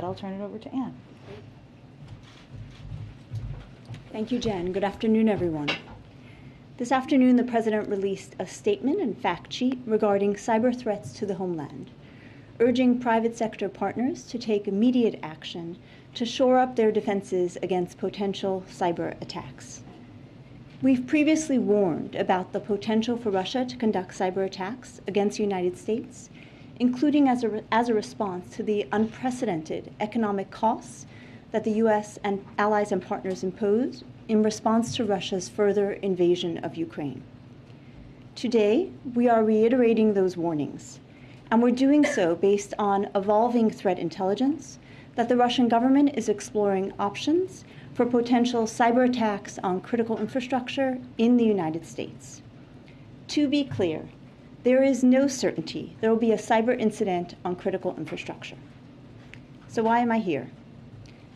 I'll turn it over to Anne. Thank you, Jen. Good afternoon, everyone. This afternoon, the President released a statement and fact sheet regarding cyber threats to the homeland, urging private sector partners to take immediate action to shore up their defenses against potential cyber attacks. We've previously warned about the potential for Russia to conduct cyber attacks against the United States, including as a response to the unprecedented economic costs that the U.S. and allies and partners impose in response to Russia's further invasion of Ukraine. Today, we are reiterating those warnings, and we're doing so based on evolving threat intelligence that the Russian government is exploring options for potential cyber attacks on critical infrastructure in the United States. To be clear, there is no certainty there will be a cyber incident on critical infrastructure. So why am I here?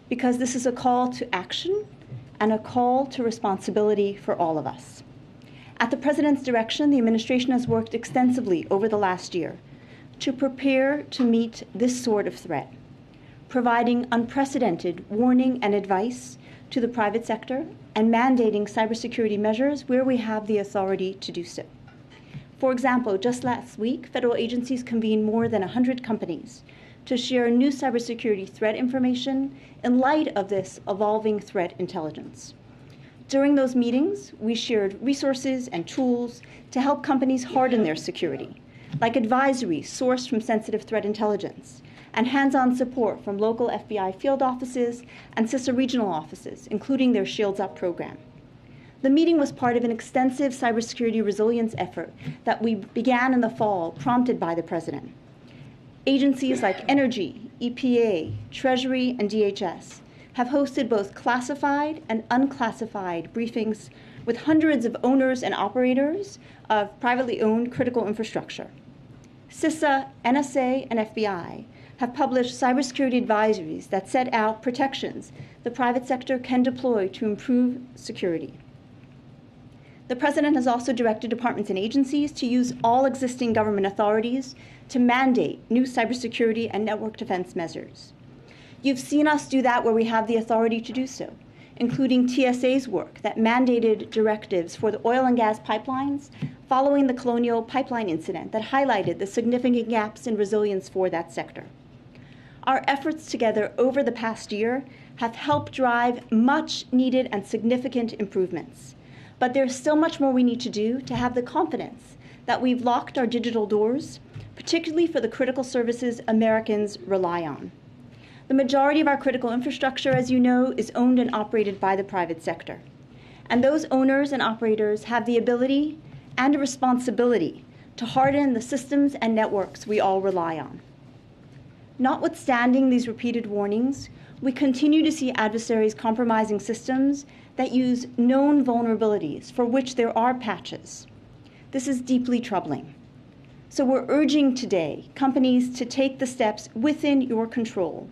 Because this is a call to action and a call to responsibility for all of us. At the President's direction, the administration has worked extensively over the last year to prepare to meet this sort of threat, providing unprecedented warning and advice to the private sector and mandating cybersecurity measures where we have the authority to do so. For example, just last week, federal agencies convened more than 100 companies to share new cybersecurity threat information in light of this evolving threat intelligence. During those meetings, we shared resources and tools to help companies harden their security, like advisories sourced from sensitive threat intelligence, and hands-on support from local FBI field offices and CISA regional offices, including their Shields Up program. The meeting was part of an extensive cybersecurity resilience effort that we began in the fall, prompted by the President. Agencies like Energy, EPA, Treasury, and DHS have hosted both classified and unclassified briefings with hundreds of owners and operators of privately owned critical infrastructure. CISA, NSA, and FBI have published cybersecurity advisories that set out protections the private sector can deploy to improve security. The President has also directed departments and agencies to use all existing government authorities to mandate new cybersecurity and network defense measures. You've seen us do that where we have the authority to do so, including TSA's work that mandated directives for the oil and gas pipelines following the Colonial Pipeline incident that highlighted the significant gaps in resilience for that sector. Our efforts together over the past year have helped drive much needed and significant improvements. But there's still much more we need to do to have the confidence that we've locked our digital doors, particularly for the critical services Americans rely on. The majority of our critical infrastructure, as you know, is owned and operated by the private sector. And those owners and operators have the ability and a responsibility to harden the systems and networks we all rely on. Notwithstanding these repeated warnings, we continue to see adversaries compromising systems that use known vulnerabilities for which there are patches. This is deeply troubling. So we're urging today companies to take the steps within your control,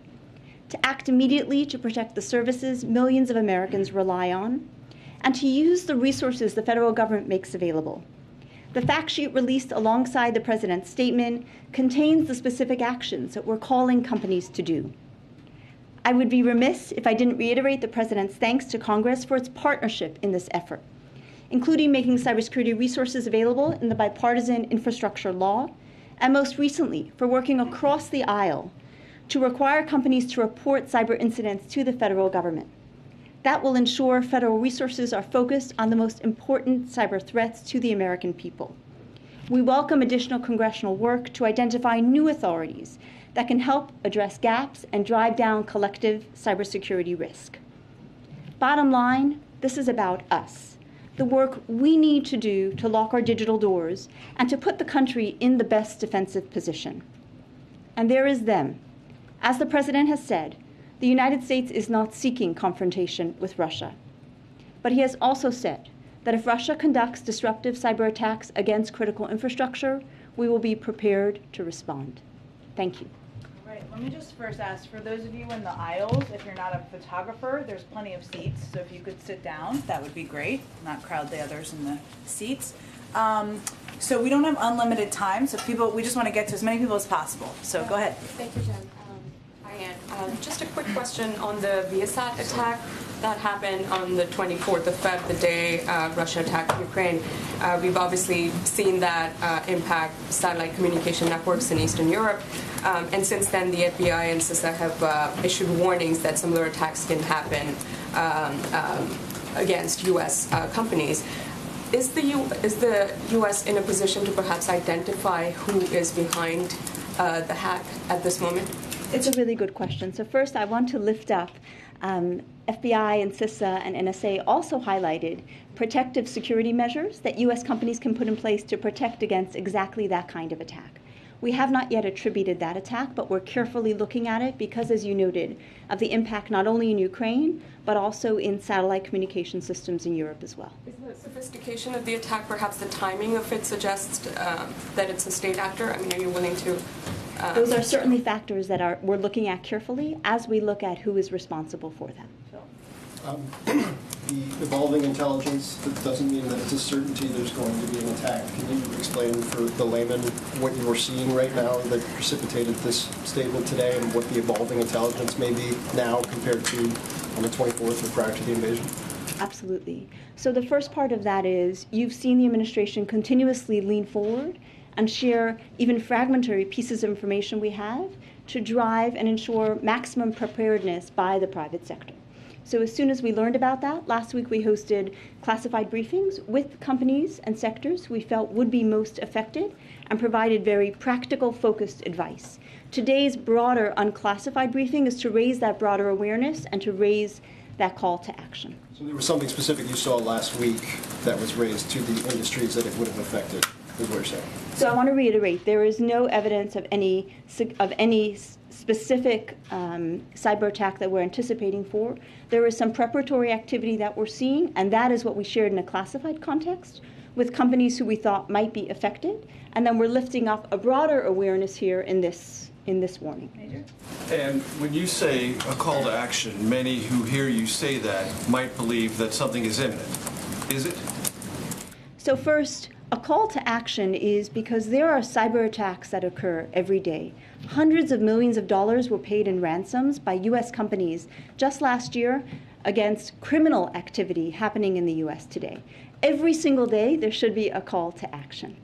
to act immediately to protect the services millions of Americans rely on, and to use the resources the federal government makes available. The fact sheet released alongside the President's statement contains the specific actions that we're calling companies to do. I would be remiss if I didn't reiterate the President's thanks to Congress for its partnership in this effort, including making cybersecurity resources available in the bipartisan infrastructure law, and most recently for working across the aisle to require companies to report cyber incidents to the federal government. That will ensure federal resources are focused on the most important cyber threats to the American people. We welcome additional congressional work to identify new authorities that can help address gaps and drive down collective cybersecurity risk. Bottom line, this is about us, the work we need to do to lock our digital doors and to put the country in the best defensive position. And there is them. As the President has said, the United States is not seeking confrontation with Russia. But he has also said that if Russia conducts disruptive cyber attacks against critical infrastructure, we will be prepared to respond. Thank you. All right, let me just first ask, for those of you in the aisles, if you're not a photographer, there's plenty of seats, so if you could sit down, that would be great, not crowd the others in the seats. So we don't have unlimited time, so we just want to get to as many people as possible, so go ahead. Thank you, Jen. I Ryan. Just a quick question on the Viasat attack that happened on the 24th of Feb, the day Russia attacked Ukraine. We've obviously seen that impact satellite communication networks in Eastern Europe. And since then, the FBI and CISA have issued warnings that similar attacks can happen against U.S. companies. Is the U.S. in a position to perhaps identify who is behind the hack at this moment? It's a really good question. So first, I want to lift up FBI and CISA and NSA also highlighted protective security measures that U.S. companies can put in place to protect against exactly that kind of attack. We have not yet attributed that attack, but we're carefully looking at it because, as you noted, of the impact not only in Ukraine, but also in satellite communication systems in Europe as well. Is the sophistication of the attack, perhaps the timing of it, suggests that it's a state actor? I mean, are you willing to... Those are certainly factors that we're looking at carefully as we look at who is responsible for them. The evolving intelligence, that doesn't mean that it's a certainty there's going to be an attack. Can you explain for the layman what you're seeing right now that precipitated this statement today and what the evolving intelligence may be now compared to on the 24th or prior to the invasion? Absolutely. So the first part of that is you've seen the administration continuously lean forward and share even fragmentary pieces of information we have to drive and ensure maximum preparedness by the private sector. So as soon as we learned about that, last week we hosted classified briefings with companies and sectors we felt would be most affected and provided very practical, focused advice. Today's broader unclassified briefing is to raise that broader awareness and to raise that call to action. So there was something specific you saw last week that was raised to the industries that it would have affected, is what you're saying? So I want to reiterate, there is no evidence of any specific cyber attack that we're anticipating for. There is some preparatory activity that we're seeing, and that is what we shared in a classified context with companies who we thought might be affected. And then we're lifting up a broader awareness here in this warning. Major? And when you say a call to action, many who hear you say that might believe that something is imminent. Is it? So first, a call to action is because there are cyber attacks that occur every day. Hundreds of millions of dollars were paid in ransoms by U.S. companies just last year against criminal activity happening in the U.S. today. Every single day, there should be a call to action.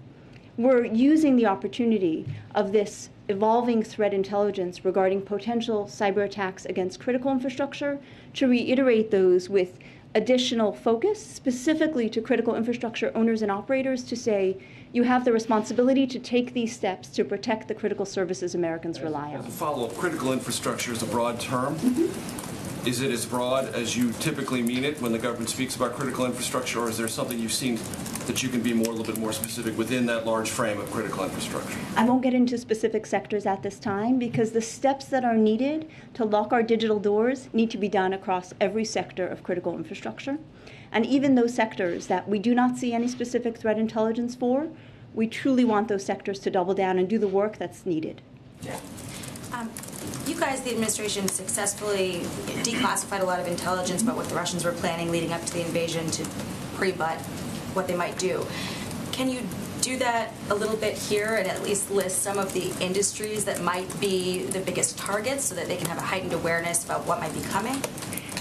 We're using the opportunity of this evolving threat intelligence regarding potential cyber attacks against critical infrastructure to reiterate those with additional focus specifically to critical infrastructure owners and operators to say you have the responsibility to take these steps to protect the critical services Americans rely on. As a follow-up, critical infrastructure is a broad term. Mm-hmm. Is it as broad as you typically mean it when the government speaks about critical infrastructure, or is there something you've seen that you can be a little bit more specific within that large frame of critical infrastructure? I won't get into specific sectors at this time because the steps that are needed to lock our digital doors need to be done across every sector of critical infrastructure. And even those sectors that we do not see any specific threat intelligence for, we truly want those sectors to double down and do the work that's needed. Yeah. You guys, the administration, successfully declassified a lot of intelligence about what the Russians were planning leading up to the invasion to pre-butt what they might do. Can you do that a little bit here and at least list some of the industries that might be the biggest targets so that they can have a heightened awareness about what might be coming?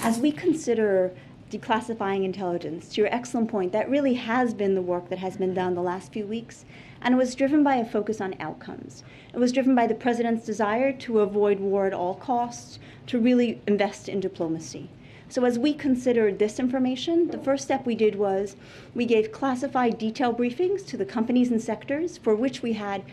As we consider declassifying intelligence, to your excellent point, that really has been the work that has been done the last few weeks, and it was driven by a focus on outcomes. It was driven by the president's desire to avoid war at all costs, to really invest in diplomacy. So as we considered this information, the first step we did was we gave classified detailed briefings to the companies and sectors for which we had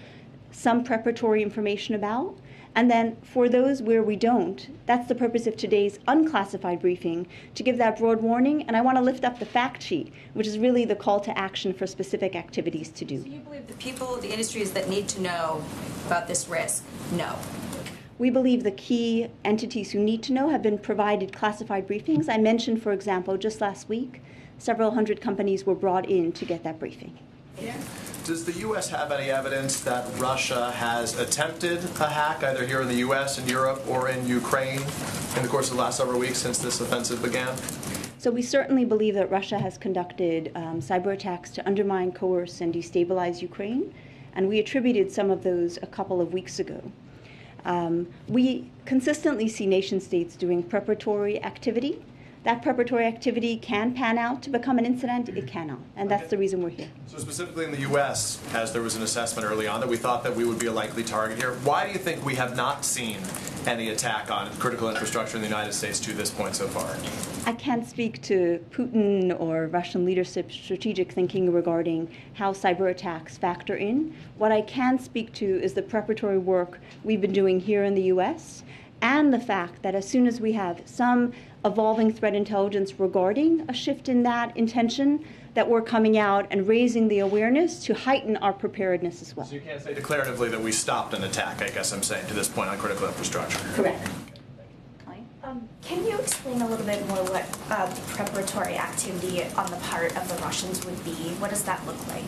some preparatory information about. And then for those where we don't, that's the purpose of today's unclassified briefing, to give that broad warning. And I want to lift up the fact sheet, which is really the call to action for specific activities to do. So you believe the people, the industries that need to know about this risk know? We believe the key entities who need to know have been provided classified briefings. I mentioned, for example, just last week, several hundred companies were brought in to get that briefing. Yeah. Does the U.S. have any evidence that Russia has attempted a hack, either here in the U.S., in Europe, or in Ukraine, in the course of the last several weeks since this offensive began? So we certainly believe that Russia has conducted cyber attacks to undermine, coerce, and destabilize Ukraine, and we attributed some of those a couple of weeks ago. We consistently see nation states doing preparatory activity. That preparatory activity can pan out to become an incident. It cannot, and that's the reason we're here. So specifically in the U.S., as there was an assessment early on that we thought that we would be a likely target here, why do you think we have not seen any attack on critical infrastructure in the United States to this point so far? I can't speak to Putin or Russian leadership's strategic thinking regarding how cyber attacks factor in. What I can speak to is the preparatory work we've been doing here in the U.S., and the fact that as soon as we have some evolving threat intelligence regarding a shift in that intention, that we're coming out and raising the awareness to heighten our preparedness as well. So you can't say declaratively that we stopped an attack, I guess I'm saying, to this point on critical infrastructure. Correct. Can you explain a little bit more what preparatory activity on the part of the Russians would be? What does that look like?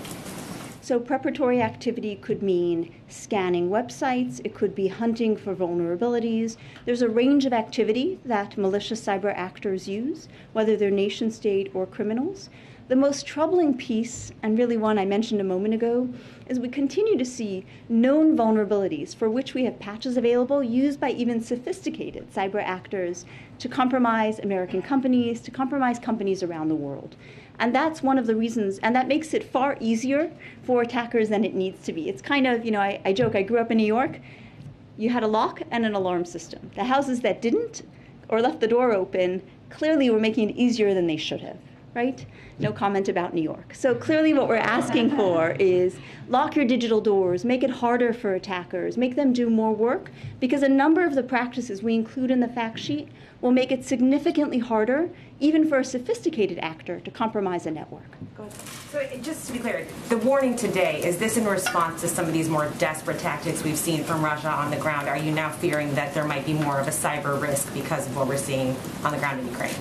So preparatory activity could mean scanning websites. It could be hunting for vulnerabilities. There's a range of activity that malicious cyber actors use, whether they're nation state or criminals. The most troubling piece, and really one I mentioned a moment ago, is we continue to see known vulnerabilities for which we have patches available used by even sophisticated cyber actors to compromise American companies, to compromise companies around the world. And that's one of the reasons, and that makes it far easier for attackers than it needs to be. It's kind of, I joke, I grew up in New York. You had a lock and an alarm system. The houses that didn't or left the door open clearly were making it easier than they should have, right? No comment about New York. So clearly what we're asking for is lock your digital doors, make it harder for attackers, make them do more work, because a number of the practices we include in the fact sheet will make it significantly harder, even for a sophisticated actor, to compromise a network. So just to be clear, the warning today, is this in response to some of these more desperate tactics we've seen from Russia on the ground? Are you now fearing that there might be more of a cyber risk because of what we're seeing on the ground in Ukraine?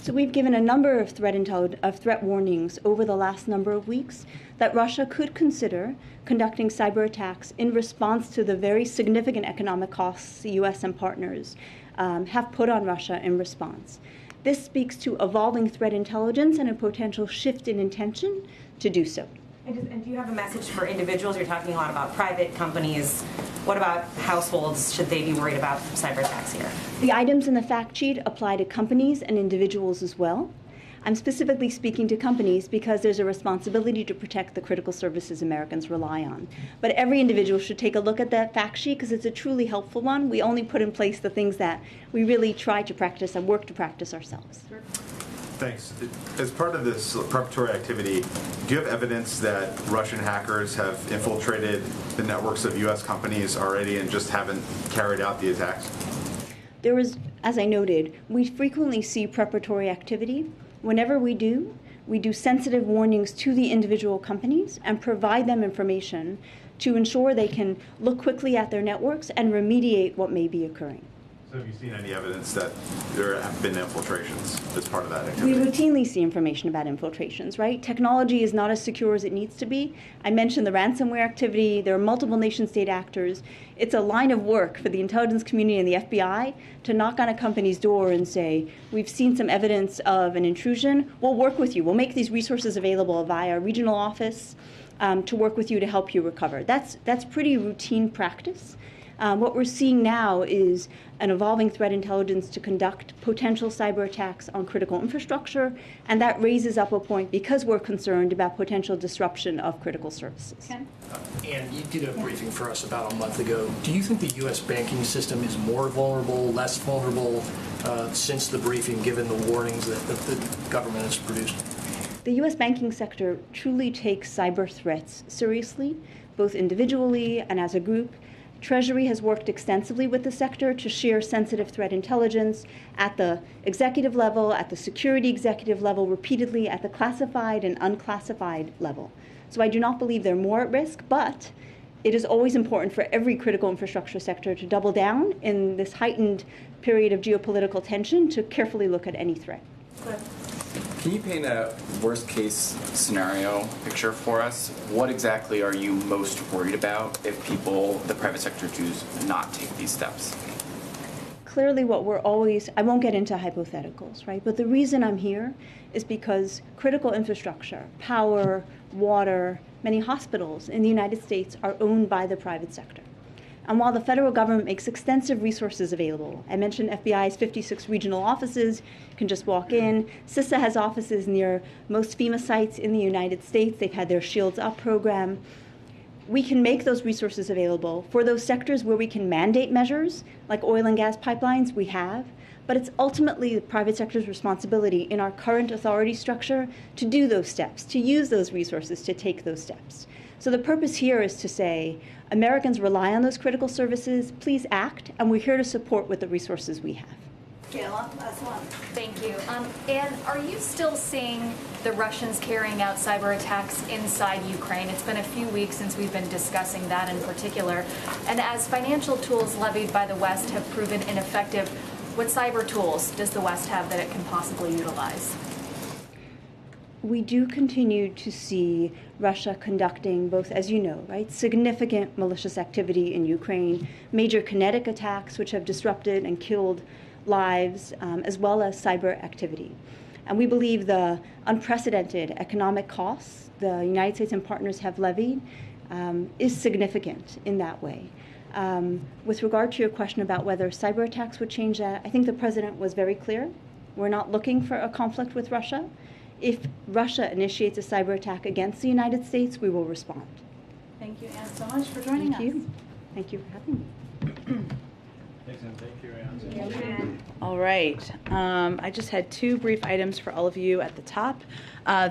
So we've given a number of threat warnings over the last number of weeks that Russia could consider conducting cyber attacks in response to the very significant economic costs the U.S. and partners have put on Russia in response. This speaks to evolving threat intelligence and a potential shift in intention to do so. And do you have a message for individuals? You're talking a lot about private companies. What about households? Should they be worried about cyber attacks here? The items in the fact sheet apply to companies and individuals as well. I'm specifically speaking to companies because there's a responsibility to protect the critical services Americans rely on. But every individual should take a look at that fact sheet because it's a truly helpful one. We only put in place the things that we really try to practice and work to practice ourselves. Thanks. As part of this preparatory activity, do you have evidence that Russian hackers have infiltrated the networks of U.S. companies already and just haven't carried out the attacks? There is, as I noted, we frequently see preparatory activity. Whenever we do sensitive warnings to the individual companies and provide them information to ensure they can look quickly at their networks and remediate what may be occurring. So have you seen any evidence that there have been infiltrations as part of that activity? We routinely see information about infiltrations, right? Technology is not as secure as it needs to be. I mentioned the ransomware activity. There are multiple nation-state actors. It's a line of work for the intelligence community and the FBI to knock on a company's door and say, we've seen some evidence of an intrusion. We'll work with you. We'll make these resources available via regional office to work with you to help you recover. That's pretty routine practice. What we're seeing now is an evolving threat intelligence to conduct potential cyber attacks on critical infrastructure, and that raises up a point because we're concerned about potential disruption of critical services. Ken? And you did a briefing for us about a month ago. Do you think the U.S. banking system is more vulnerable, less vulnerable since the briefing, given the warnings that the government has produced? The U.S. banking sector truly takes cyber threats seriously, both individually and as a group. Treasury has worked extensively with the sector to share sensitive threat intelligence at the executive level, at the security executive level, repeatedly at the classified and unclassified level. So I do not believe they're more at risk, but it is always important for every critical infrastructure sector to double down in this heightened period of geopolitical tension to carefully look at any threat. Can you paint a worst-case scenario picture for us? What exactly are you most worried about if the private sector, choose not take these steps? Clearly I won't get into hypotheticals, right? But the reason I'm here is because critical infrastructure, power, water, many hospitals in the United States are owned by the private sector. And while the federal government makes extensive resources available, I mentioned FBI's 56 regional offices, you can just walk in. CISA has offices near most FEMA sites in the United States. They've had their Shields Up program. We can make those resources available for those sectors where we can mandate measures, like oil and gas pipelines, we have. But it's ultimately the private sector's responsibility in our current authority structure to do those steps, to use those resources to take those steps. So the purpose here is to say, Americans rely on those critical services, please act, and we're here to support with the resources we have. Kayla, last one. Thank you. And are you still seeing the Russians carrying out cyber attacks inside Ukraine? It's been a few weeks since we've been discussing that in particular. And as financial tools levied by the West have proven ineffective, what cyber tools does the West have that it can possibly utilize? We do continue to see Russia conducting both, as you know, right, significant malicious activity in Ukraine, major kinetic attacks which have disrupted and killed lives, as well as cyber activity. And we believe the unprecedented economic costs the United States and partners have levied is significant in that way. With regard to your question about whether cyber attacks would change that, I think the president was very clear. We're not looking for a conflict with Russia. If Russia initiates a cyber attack against the United States, we will respond. Thank you, Anne, so much for joining us. Thank you. Thank you for having me. All right. I just had two brief items for all of you at the top.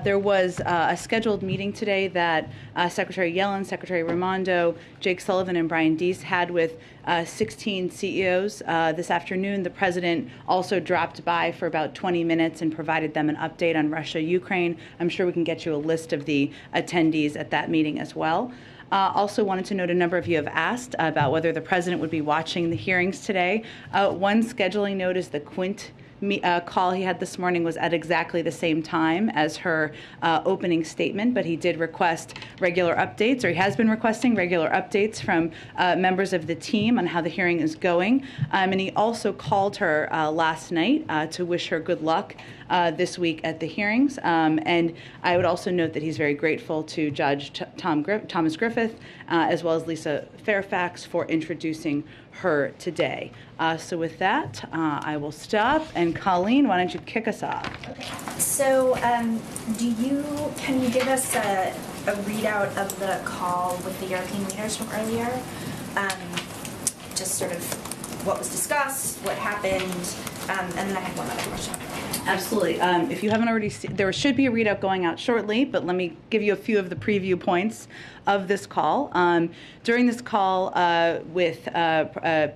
There was a scheduled meeting today that Secretary Yellen, Secretary Raimondo, Jake Sullivan, and Brian Deese had with 16 CEOs. This afternoon, the president also dropped by for about 20 minutes and provided them an update on Russia, Ukraine. I'm sure we can get you a list of the attendees at that meeting as well. Also wanted to note a number of you have asked about whether the president would be watching the hearings today. One scheduling note is the Quint call he had this morning was at exactly the same time as her opening statement, but he did request regular updates, or he has been requesting regular updates from members of the team on how the hearing is going. And he also called her last night to wish her good luck this week at the hearings. And I would also note that he's very grateful to Judge Thomas Griffith, as well as Lisa Fairfax, for introducing her today. So with that, I will stop. And Colleen, why don't you kick us off? Okay. So can you give us a readout of the call with the European leaders from earlier? Just sort of what was discussed, what happened, and then I had one other question. Absolutely. If you haven't already seen, there should be a readout going out shortly, but let me give you a few of the preview points of this call. During this call with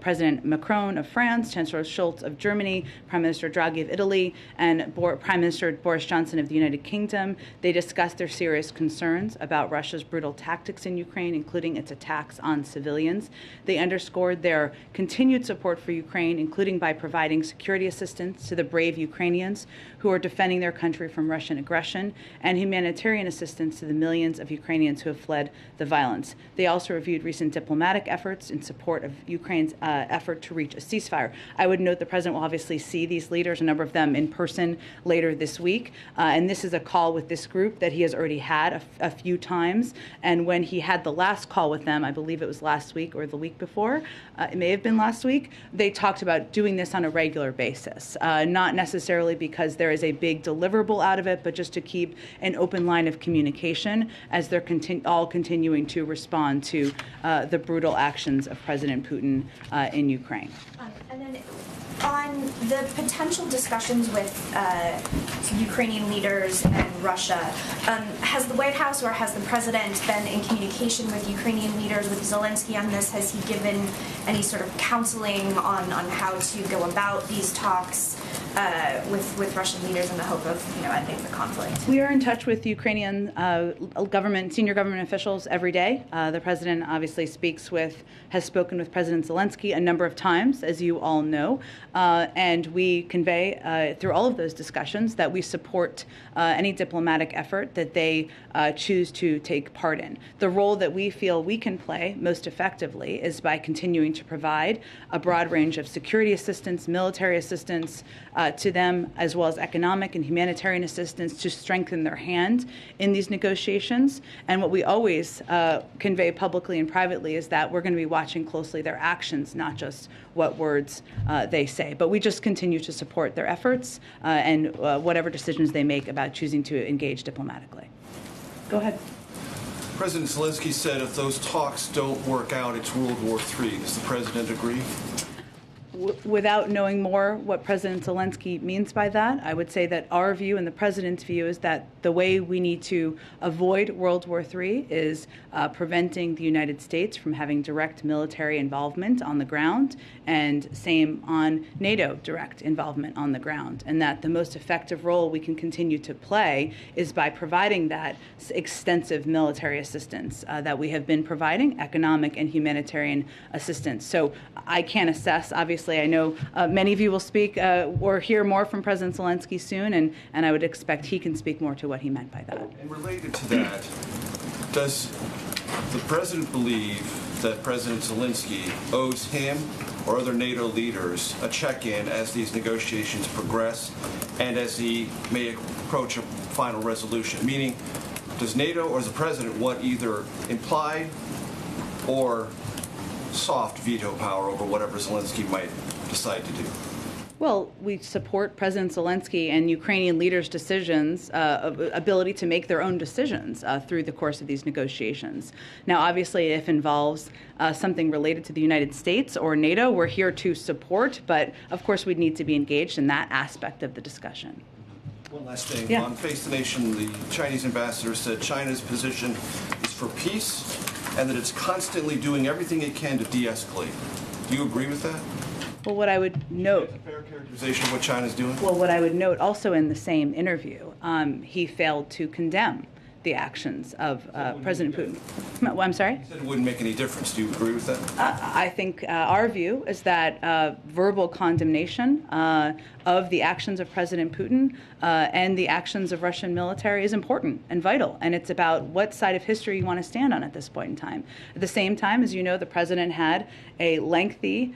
President Macron of France, Chancellor Scholz of Germany, Prime Minister Draghi of Italy, and Prime Minister Boris Johnson of the United Kingdom, they discussed their serious concerns about Russia's brutal tactics in Ukraine, including its attacks on civilians. They underscored their continued support for Ukraine, including by providing security assistance to the brave Ukrainians who are defending their country from Russian aggression, and humanitarian assistance to the millions of Ukrainians who have fled the violence. They also reviewed recent diplomatic efforts in support of Ukraine's effort to reach a ceasefire. I would note the president will obviously see these leaders, a number of them in person, later this week. And this is a call with this group that he has already had a few times. And when he had the last call with them, I believe it was last week or the week before, it may have been last week, they talked about doing this on a regular basis, not necessarily because there is a big deliverable out of it, but just to keep an open line of communication as they're all continuing to respond to the brutal actions of President Putin in Ukraine. And then on the potential discussions with Ukrainian leaders and Russia, has the White House or has the president been in communication with Ukrainian leaders, with Zelensky on this? Has he given any sort of counseling on how to go about these talks with Russian leaders in the hope of ending the conflict? We are in touch with Ukrainian senior government officials every day. The president obviously has spoken with President Zelensky a number of times, as you all know. And we convey through all of those discussions that we support any diplomatic effort that they choose to take part in. The role that we feel we can play most effectively is by continuing to provide a broad range of security assistance, military assistance to them, as well as economic and humanitarian assistance to strengthen their hand in these negotiations. And what we always convey publicly and privately is that we're going to be watching closely their actions, not just what words they say. But we just continue to support their efforts and whatever decisions they make about choosing to engage diplomatically. Go ahead. President Zelensky said if those talks don't work out, it's World War III. Does the president agree? Without knowing more what President Zelensky means by that, I would say that our view and the president's view is that the way we need to avoid World War III is preventing the United States from having direct military involvement on the ground, and same on NATO direct involvement on the ground, and that the most effective role we can continue to play is by providing that extensive military assistance that we have been providing, economic and humanitarian assistance. So I can't assess, obviously, I know many of you will speak or hear more from President Zelensky soon, and I would expect he can speak more to what he meant by that. And related to that, does the president believe that President Zelensky owes him or other NATO leaders a check-in as these negotiations progress and as he may approach a final resolution? Meaning, does NATO or the president want either implied or soft veto power over whatever Zelensky might decide to do? Well, we support President Zelensky and Ukrainian leaders' decisions, ability to make their own decisions through the course of these negotiations. Now, obviously, if it involves something related to the United States or NATO, we're here to support, but of course we'd need to be engaged in that aspect of the discussion. One last thing. Yeah. On Face the Nation, the Chinese ambassador said China's position is for peace and that it's constantly doing everything it can to de-escalate. Do you agree with that? Well, what I would note... Is that a fair characterization of what China's doing? Well, what I would note also in the same interview, he failed to condemn the actions of President Putin. I'm sorry? He said it wouldn't make any difference. Do you agree with that? I think our view is that verbal condemnation of the actions of President Putin and the actions of Russian military is important and vital, and it's about what side of history you want to stand on at this point in time. At the same time, as you know, the president had a lengthy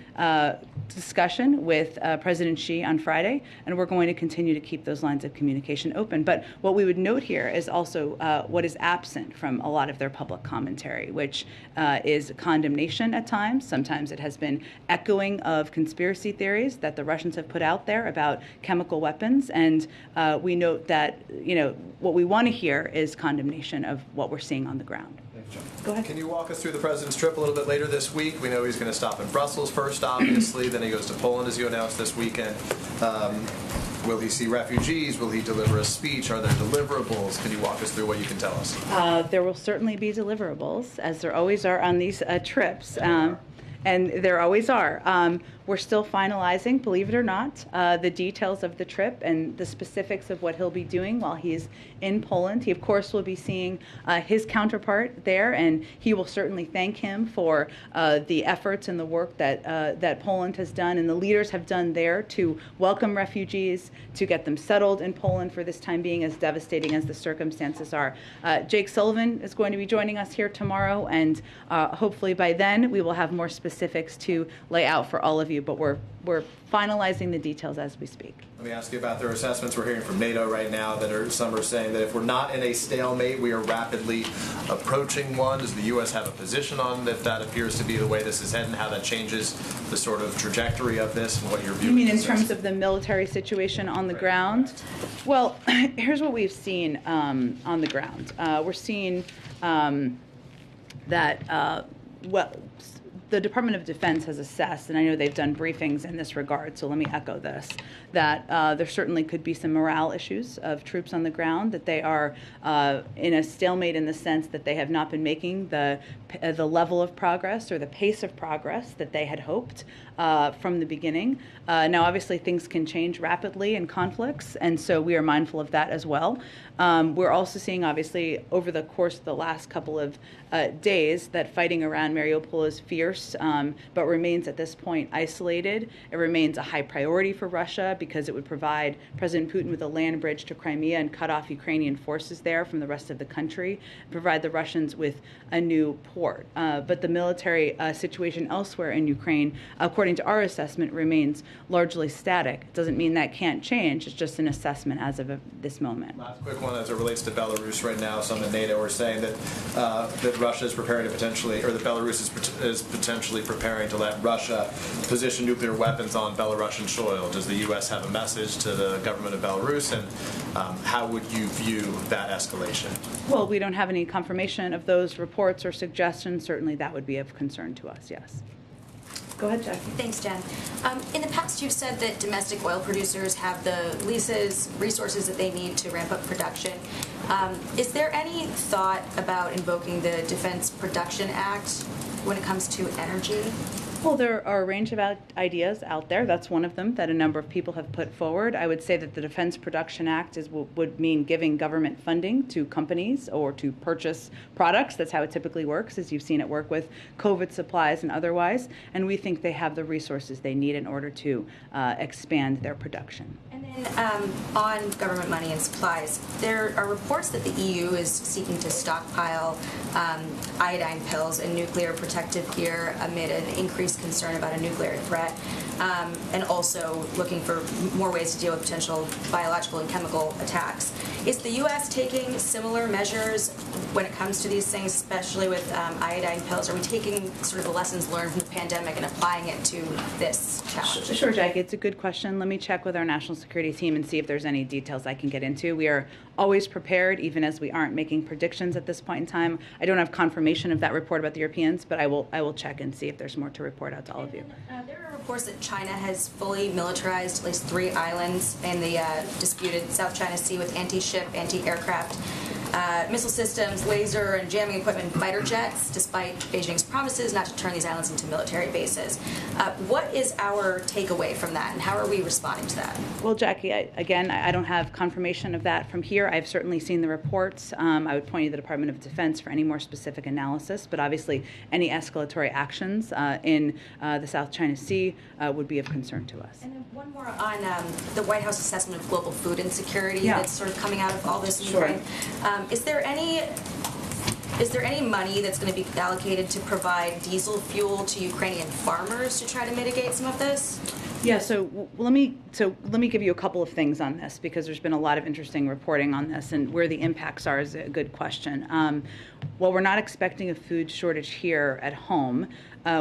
discussion with President Xi on Friday, and we're going to continue to keep those lines of communication open. But what we would note here is also what is absent from a lot of their public commentary, which is condemnation at times. Sometimes it has been echoing of conspiracy theories that the Russians have put out there about chemical weapons, and we note that, you know, what we want to hear is condemnation of what we're seeing on the ground. Go ahead. Can you walk us through the president's trip a little bit later this week? We know he's going to stop in Brussels first, obviously. Then he goes to Poland, as you announced this weekend. Will he see refugees? Will he deliver a speech? Are there deliverables? Can you walk us through what you can tell us? There will certainly be deliverables, as there always are on these trips. And there always are. We're still finalizing, believe it or not, the details of the trip and the specifics of what he'll be doing while he's in Poland. He, of course, will be seeing his counterpart there, and he will certainly thank him for the efforts and the work that Poland has done and the leaders have done there to welcome refugees, to get them settled in Poland for this time being, as devastating as the circumstances are. Jake Sullivan is going to be joining us here tomorrow, and hopefully by then we will have more specifics to lay out for all of you, but we're finalizing the details as we speak. Let me ask you about their assessments. We're hearing from NATO right now that some are saying that if we're not in a stalemate, we are rapidly approaching one. Does the U.S. have a position on if that appears to be the way this is heading, how that changes the sort of trajectory of this and what your view is? You mean in terms of the military situation on the ground? Well, here's what we've seen on the ground. We're seeing that, the Department of Defense has assessed, and I know they've done briefings in this regard, so let me echo this, that there certainly could be some morale issues of troops on the ground, that they are in a stalemate in the sense that they have not been making the level of progress or the pace of progress that they had hoped from the beginning. Now, obviously, things can change rapidly in conflicts, and so we are mindful of that as well. We're also seeing, obviously, over the course of the last couple of days, that fighting around Mariupol is fierce course, but remains at this point isolated. It remains a high priority for Russia because it would provide President Putin with a land bridge to Crimea and cut off Ukrainian forces there from the rest of the country, provide the Russians with a new port. But the military situation elsewhere in Ukraine, according to our assessment, remains largely static. It doesn't mean that can't change. It's just an assessment as of this moment. Last quick one as it relates to Belarus right now. Some in NATO are saying that that Russia is preparing to potentially, or that Belarus is potentially preparing to let Russia position nuclear weapons on Belarusian soil. Does the U.S. have a message to the government of Belarus, and how would you view that escalation? Well, we don't have any confirmation of those reports or suggestions. Certainly that would be of concern to us, yes. Go ahead, Jackie. Thanks, Jen. In the past, you've said that domestic oil producers have the leases, resources that they need to ramp up production. Is there any thought about invoking the Defense Production Act when it comes to energy? Well, there are a range of ideas out there. That's one of them that a number of people have put forward. I would say that the Defense Production Act would mean giving government funding to companies or to purchase products. That's how it typically works, as you've seen it work with COVID supplies and otherwise. And we think they have the resources they need in order to expand their production. And then on government money and supplies, there are reports that the EU is seeking to stockpile iodine pills and nuclear protective gear amid an increased concern about a nuclear threat, and also looking for more ways to deal with potential biological and chemical attacks. Is the U.S. taking similar measures when it comes to these things, especially with iodine pills? Are we taking sort of the lessons learned from the pandemic and applying it to this challenge? Sure, Jackie. It's a good question. Let me check with our national security team and see if there's any details I can get into. We are always prepared, even as we aren't making predictions at this point in time. I don't have confirmation of that report about the Europeans, but I will check and see if there's more to report out to all of you. There are reports that China has fully militarized at least 3 islands in the disputed South China Sea with anti-ship, anti-aircraft missile systems, laser and jamming equipment, fighter jets, despite Beijing's promises not to turn these islands into military bases. What is our takeaway from that, and how are we responding to that? Well, Jackie, I don't have confirmation of that from here. I've certainly seen the reports. I would point you to the Department of Defense for any more specific analysis, but obviously any escalatory actions in the South China Sea would be of concern to us. And then one more on the White House assessment of global food insecurity that's sort of coming out of all this in Ukraine. Is there any money that's going to be allocated to provide diesel fuel to Ukrainian farmers to try to mitigate some of this? Yeah, so let me give you a couple of things on this, because there's been a lot of interesting reporting on this, and where the impacts are is a good question. While we're not expecting a food shortage here at home,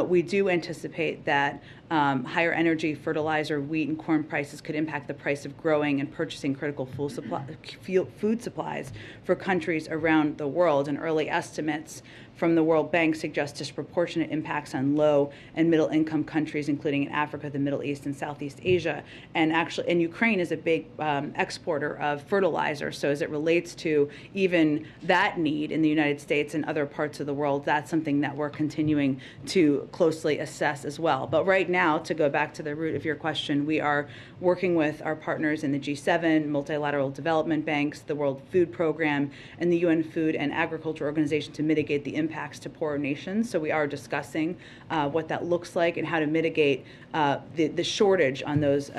we do anticipate that higher energy, fertilizer, wheat, and corn prices could impact the price of growing and purchasing critical food supplies for countries around the world. And early estimates from the World Bank suggest disproportionate impacts on low and middle income countries, including in Africa, the Middle East, and Southeast Asia. And Ukraine is a big exporter of fertilizer. So as it relates to even that need in the United States and other parts of the world, that's something that we're continuing to closely assess as well. But right now, to go back to the root of your question, we are working with our partners in the G7, multilateral development banks, the World Food Program, and the UN Food and Agriculture Organization to mitigate the impacts to poorer nations. So we are discussing what that looks like and how to mitigate the shortage on those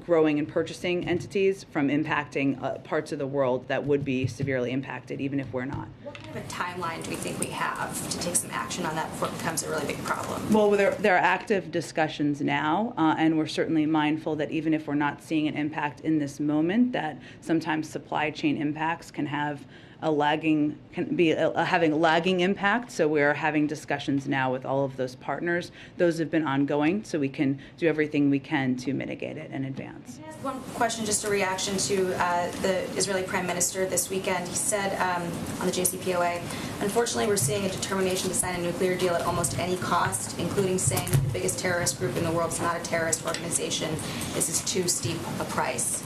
growing and purchasing entities from impacting parts of the world that would be severely impacted, even if we're not. What kind of a timeline do we think we have to take some action on that before it becomes a really big problem? Well, there are active discussions now, and we're certainly mindful that even if we're not seeing an impact in this moment, that sometimes supply chain impacts can have having a lagging impact. So we're having discussions now with all of those partners. Those have been ongoing, so we can do everything we can to mitigate it in advance. Can I ask one question, just a reaction to the Israeli Prime Minister this weekend? He said on the JCPOA, unfortunately, we're seeing a determination to sign a nuclear deal at almost any cost, including saying that the biggest terrorist group in the world is not a terrorist organization. This is too steep a price.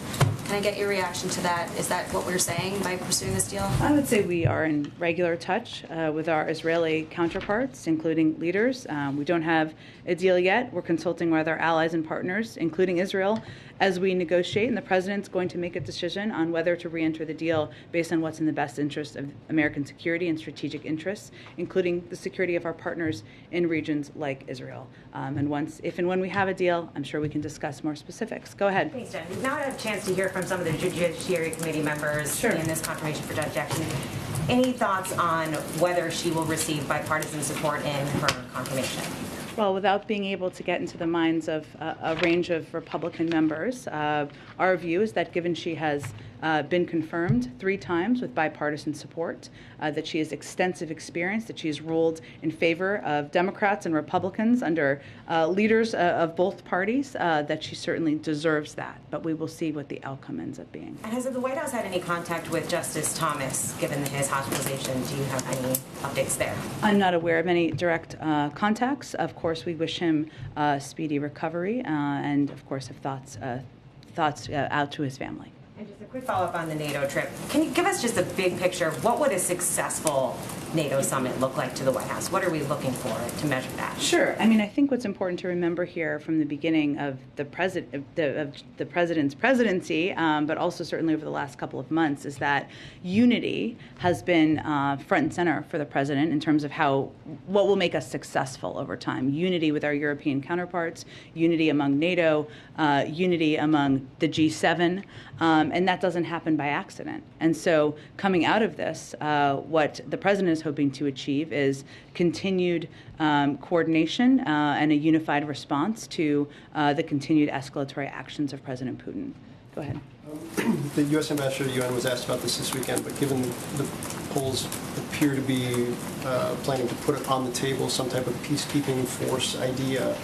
Can I get your reaction to that? Is that what we're saying by pursuing this deal? I would say we are in regular touch with our Israeli counterparts, including leaders. We don't have a deal yet. We're consulting with our allies and partners, including Israel, as we negotiate, and the president's going to make a decision on whether to re-enter the deal based on what's in the best interest of American security and strategic interests, including the security of our partners in regions like Israel. If and when we have a deal, I'm sure we can discuss more specifics. Go ahead. Thanks, Jen. We've now had a chance to hear from some of the Judiciary Committee members in this confirmation for Judge Jackson. Any thoughts on whether she will receive bipartisan support in her confirmation? Well, without being able to get into the minds of a range of Republican members, our view is that given she has been confirmed 3 times with bipartisan support, that she has extensive experience, that she has ruled in favor of Democrats and Republicans under leaders of both parties, that she certainly deserves that. But we will see what the outcome ends up being. And has the White House had any contact with Justice Thomas, given his hospitalization? Do you have any updates there? I'm not aware of any direct contacts. Of course, we wish him speedy recovery, and of course have thoughts out to his family. And just a quick follow-up on the NATO trip. Can you give us just a big picture of what would a successful NATO summit look like to the White House? What are we looking for to measure that? Sure. I mean, I think what's important to remember here from the beginning of the president's presidency, but also certainly over the last couple of months, is that unity has been front and center for the president in terms of what will make us successful over time. Unity with our European counterparts, unity among NATO, unity among the G7. And that doesn't happen by accident. And so coming out of this, what the president is hoping to achieve is continued coordination and a unified response to the continued escalatory actions of President Putin. Go ahead. The U.S. Ambassador to the UN was asked about this weekend, but given the polls appear to be planning to put on the table some type of peacekeeping force idea,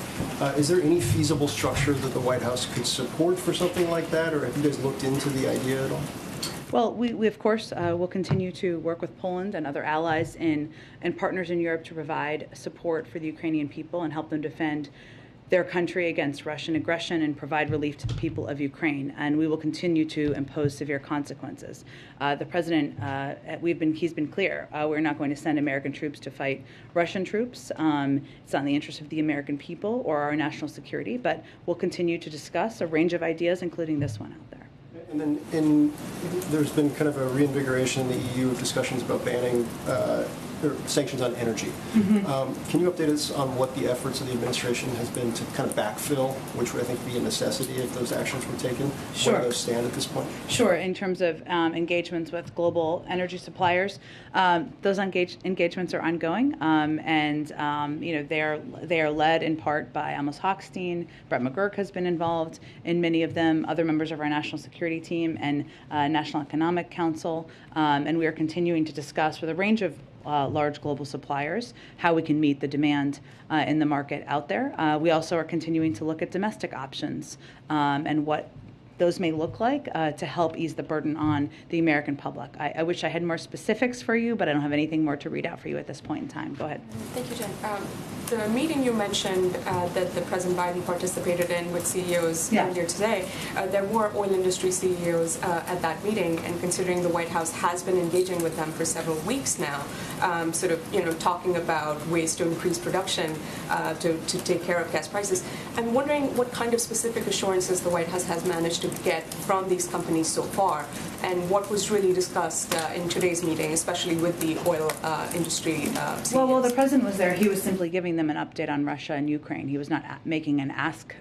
is there any feasible structure that the White House could support for something like that, or have you guys looked into the idea at all? Well, we of course will continue to work with Poland and other allies and partners in Europe to provide support for the Ukrainian people and help them defend their country against Russian aggression and provide relief to the people of Ukraine. And we will continue to impose severe consequences. The president, he's been clear. We're not going to send American troops to fight Russian troops. It's not in the interest of the American people or our national security, but we'll continue to discuss a range of ideas, including this one out there. And then there's been kind of a reinvigoration in the EU of discussions about banning sanctions on energy. Mm-hmm. Can you update us on what the efforts of the administration has been to kind of backfill, which would I think be a necessity if those actions were taken? Sure. Where do those stand at this point? Sure. In terms of engagements with global energy suppliers, those engagements are ongoing, they are led in part by Amos Hochstein. Brett McGurk has been involved in many of them. Other members of our national security team and National Economic Council, and we are continuing to discuss with a range of large global suppliers how we can meet the demand in the market out there. We also are continuing to look at domestic options and what those may look like to help ease the burden on the American public. I wish I had more specifics for you, but I don't have anything more to read out for you at this point in time. Go ahead. Thank you, Jen. The meeting you mentioned that the President Biden participated in with CEOs earlier today, there were oil industry CEOs at that meeting, and considering the White House has been engaging with them for several weeks now, talking about ways to increase production to take care of gas prices, I'm wondering what kind of specific assurances the White House has managed to get from these companies so far, and what was really discussed in today's meeting, especially with the oil industry CEOs. Well, the president was there. He was simply giving them an update on Russia and Ukraine. He was not making an ask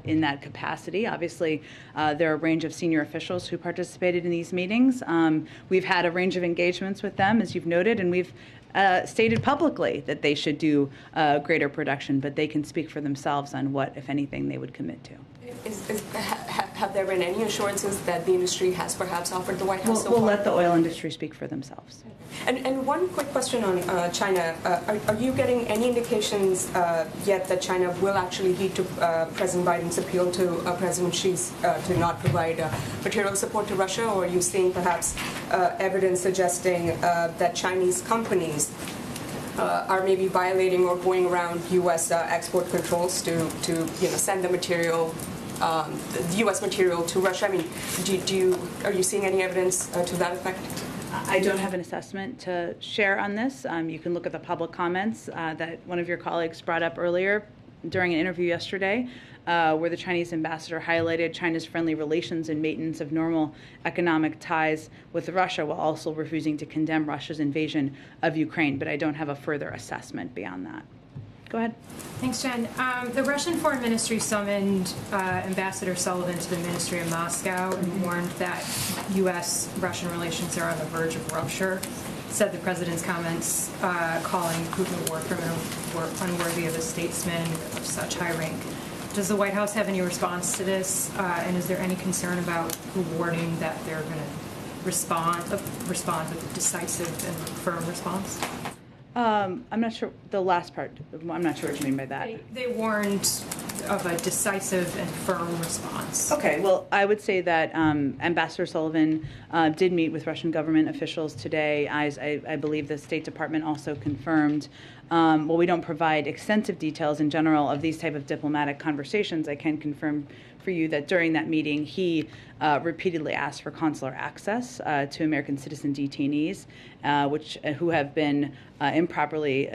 in that capacity. Obviously, there are a range of senior officials who participated in these meetings. We've had a range of engagements with them, as you've noted, and we've stated publicly that they should do greater production, but they can speak for themselves on what, if anything, they would commit to. Have there been any assurances that the industry has perhaps offered the White House so far? We'll let the oil industry speak for themselves. And one quick question on China. Are you getting any indications yet that China will actually heed to President Biden's appeal to President Xi's to not provide material support to Russia, or are you seeing perhaps evidence suggesting that Chinese companies are maybe violating or going around U.S. export controls to send the material the U.S. material to Russia? I mean, are you seeing any evidence to that effect? I don't have an assessment to share on this. You can look at the public comments that one of your colleagues brought up earlier during an interview yesterday, where the Chinese ambassador highlighted China's friendly relations and maintenance of normal economic ties with Russia, while also refusing to condemn Russia's invasion of Ukraine. But I don't have a further assessment beyond that. Go ahead. Thanks, Jen. The Russian Foreign Ministry summoned Ambassador Sullivan to the Ministry in Moscow and warned that U.S.-Russian relations are on the verge of rupture. Said the president's comments calling Putin a war criminal were unworthy of a statesman of such high rank. Does the White House have any response to this? And is there any concern about the warning that they're going to respond with a decisive and firm response? I'm not sure the last part. I'm not sure what you mean by that. They warned of a decisive and firm response. Okay, well, I would say that Ambassador Sullivan did meet with Russian government officials today. I believe the State Department also confirmed. While we don't provide extensive details in general of these type of diplomatic conversations, I can confirm for you that during that meeting, he repeatedly asked for consular access to American citizen detainees, who have been improperly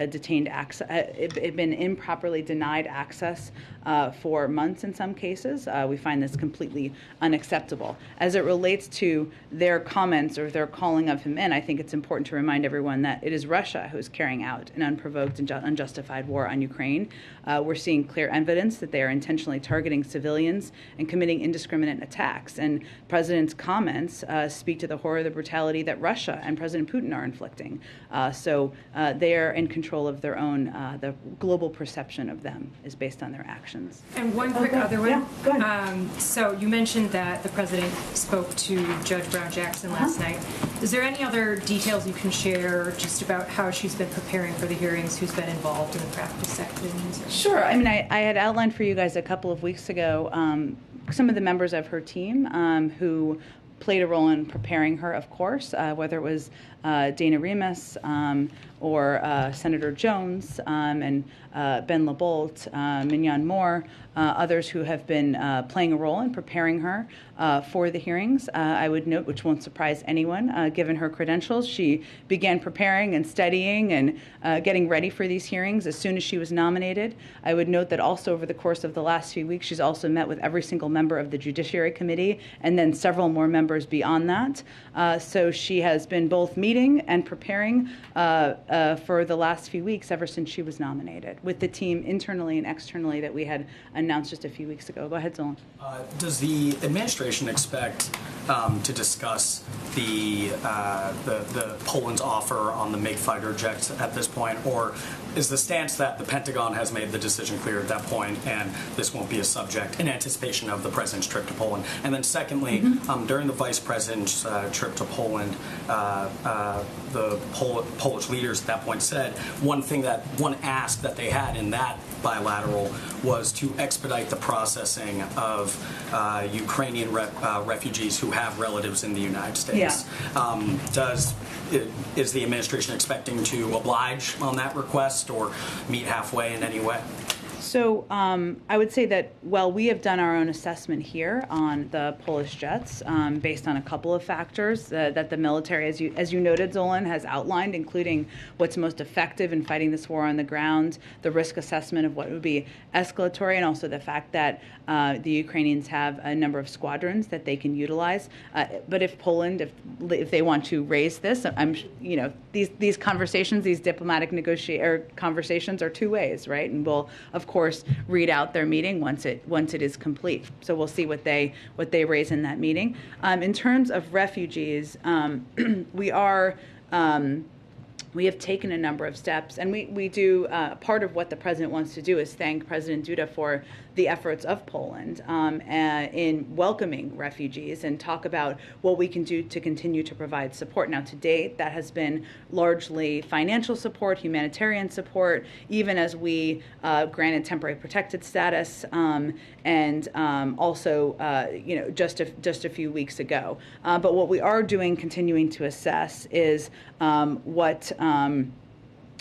been improperly denied access for months in some cases. We find this completely unacceptable. As it relates to their comments or their calling of him in, I think it's important to remind everyone that it is Russia who is carrying out an unprovoked and unjustified war on Ukraine. We're seeing clear evidence that they are intentionally targeting civilians and committing indiscriminate attacks. And the President's comments speak to the horror, the brutality that Russia and President Putin are inflicting. So they are in control of their own, the global perception of them is based on their actions. And one quick other one. Yeah, go ahead. So you mentioned that the president spoke to Judge Brown Jackson last night. Is there any other details you can share just about how she's been preparing for the hearings, who's been involved in the practice sections? Sure. I mean, I had outlined for you guys a couple of weeks ago some of the members of her team who played a role in preparing her, of course, whether it was Dana Remus or Senator Jones and Ben LaBolt, Mignon Moore, others who have been playing a role in preparing her for the hearings. I would note, which won't surprise anyone, given her credentials, she began preparing and studying and getting ready for these hearings as soon as she was nominated. I would note that also over the course of the last few weeks, she's also met with every single member of the Judiciary Committee and then several more members beyond that. So she has been both meeting and preparing for the last few weeks ever since she was nominated with the team internally and externally that we had announced just a few weeks ago. Go ahead, Zolan. Does the administration expect to discuss the Poland's offer on the MiG fighter jets at this point, or is the stance that the Pentagon has made the decision clear at that point and this won't be a subject in anticipation of the president's trip to Poland? And then secondly, during the vice president's trip to Poland, the Polish leaders at that point said one ask that they had in that bilateral was to expedite the processing of Ukrainian refugees who have relatives in the United States. Yeah. Is the administration expecting to oblige on that request or meet halfway in any way? So I would say that, well, we have done our own assessment here on the Polish jets based on a couple of factors that the military, as you noted, Zolan, has outlined, including what's most effective in fighting this war on the ground, the risk assessment of what would be escalatory, and also the fact that the Ukrainians have a number of squadrons that they can utilize. But if Poland, if they want to raise this, these conversations, these diplomatic conversations are two ways, right? And we'll, of course, read out their meeting once it is complete. So we'll see what they raise in that meeting. In terms of refugees, we have taken a number of steps, and we do. Part of what the president wants to do is thank President Duda for the efforts of Poland in welcoming refugees and talk about what we can do to continue to provide support. Now, to date, that has been largely financial support, humanitarian support, even as we granted temporary protected status, and also, just a few weeks ago. But what we are doing, continuing to assess, is what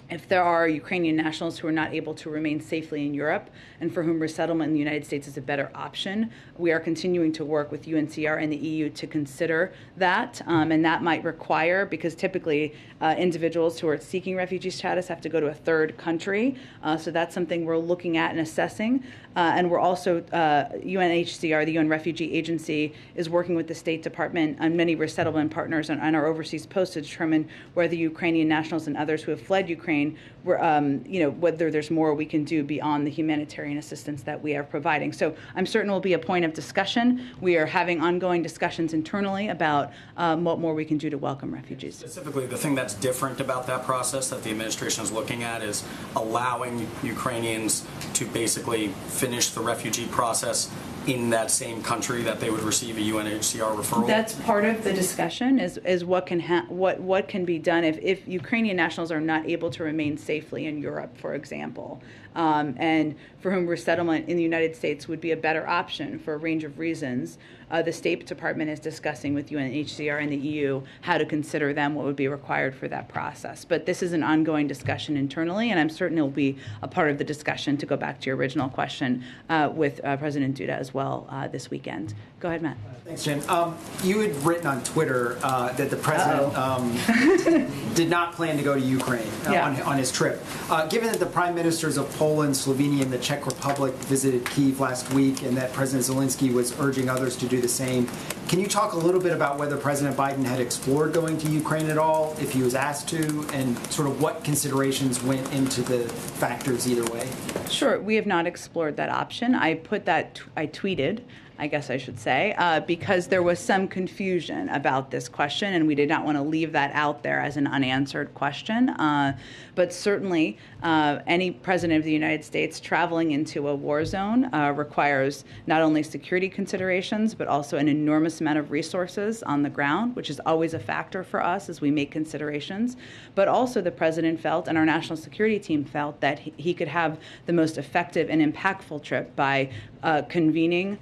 if there are Ukrainian nationals who are not able to remain safely in Europe and for whom resettlement in the United States is a better option, we are continuing to work with UNHCR and the EU to consider that. And that might require, because typically individuals who are seeking refugee status have to go to a third country. So that's something we're looking at and assessing. And we're also, UNHCR, the UN Refugee Agency, is working with the State Department and many resettlement partners on our overseas posts to determine whether Ukrainian nationals and others who have fled Ukraine, whether there's more we can do beyond the humanitarian assistance that we are providing. So I'm certain will be a point of discussion. We are having ongoing discussions internally about what more we can do to welcome refugees. Specifically, the thing that's different about that process that the administration is looking at is allowing Ukrainians to basically finish the refugee process in that same country that they would receive a UNHCR referral. That's part of the discussion is what can be done if Ukrainian nationals are not able to remain safely in Europe, for example, and for whom resettlement in the United States would be a better option for a range of reasons. The State Department is discussing with UNHCR and the EU how to consider them, what would be required for that process. But this is an ongoing discussion internally, and I'm certain it will be a part of the discussion, to go back to your original question, with President Duda as well this weekend. Go ahead, Matt. Thanks, Jen. You had written on Twitter that the president did not plan to go to Ukraine on his trip. Given that the prime ministers of Poland, Slovenia, and the Czech Republic visited Kyiv last week, and that President Zelensky was urging others to do the same, can you talk a little bit about whether President Biden had explored going to Ukraine at all, if he was asked to, and sort of what considerations went into the factors either way? Sure. We have not explored that option. I tweeted, I guess I should say, because there was some confusion about this question, and we did not want to leave that out there as an unanswered question. But certainly, any president of the United States traveling into a war zone requires not only security considerations, but also an enormous amount of resources on the ground, which is always a factor for us as we make considerations. But also the president felt, and our national security team felt, that he could have the most effective and impactful trip by convening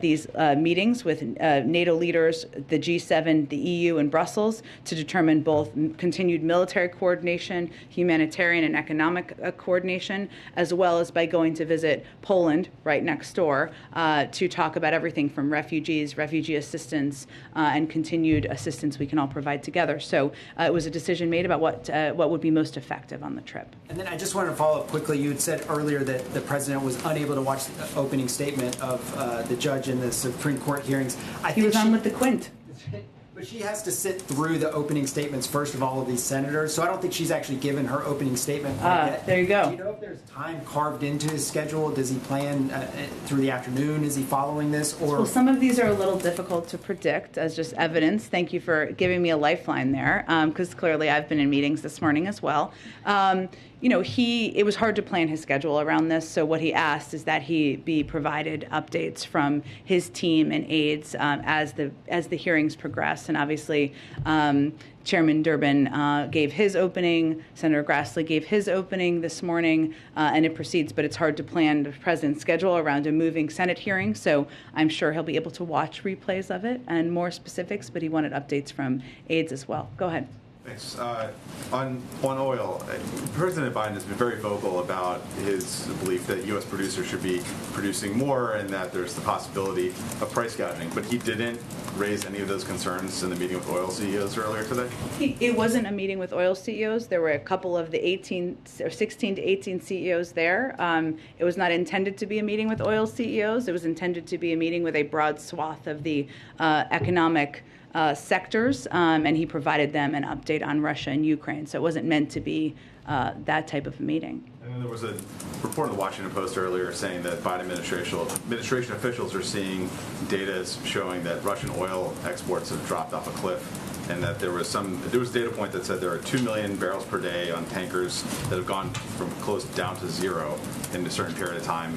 these meetings with NATO leaders, the G7, the EU, and Brussels to determine both continued military coordination, humanitarian and economic coordination, as well as by going to visit Poland right next door to talk about everything from refugees, refugee assistance, and continued assistance we can all provide together. So it was a decision made about what would be most effective on the trip. And then I just wanted to follow up quickly. You had said earlier that the president was unable to watch the opening statement of the judge in the Supreme Court hearings. He was on with the Quint. But she has to sit through the opening statements first of all of these senators, so I don't think she's actually given her opening statement yet. There you go. Do you know if there's time carved into his schedule? Does he plan through the afternoon? Is he following this? Or Well, some of these are a little difficult to predict as just evidence. Thank you for giving me a lifeline there, because clearly I've been in meetings this morning as well. It was hard to plan his schedule around this, so what he asked is that he be provided updates from his team and aides as the hearings progress. And obviously, Chairman Durbin gave his opening, Senator Grassley gave his opening this morning, and it proceeds, but it's hard to plan the president's schedule around a moving Senate hearing, so I'm sure he'll be able to watch replays of it and more specifics, but he wanted updates from aides as well. Go ahead. Thanks. On oil, President Biden has been very vocal about his belief that U.S. producers should be producing more and that there's the possibility of price gouging. But he didn't raise any of those concerns in the meeting with oil CEOs earlier today? It wasn't a meeting with oil CEOs. There were a couple of the 16 to 18 CEOs there. It was not intended to be a meeting with oil CEOs. It was intended to be a meeting with a broad swath of the economic sectors, and he provided them an update on Russia and Ukraine. So it wasn't meant to be that type of a meeting. And then there was a report in the Washington Post earlier saying that Biden administration officials are seeing data showing that Russian oil exports have dropped off a cliff, and that there was a data point that said there are 2 million barrels per day on tankers that have gone from close down to zero in a certain period of time.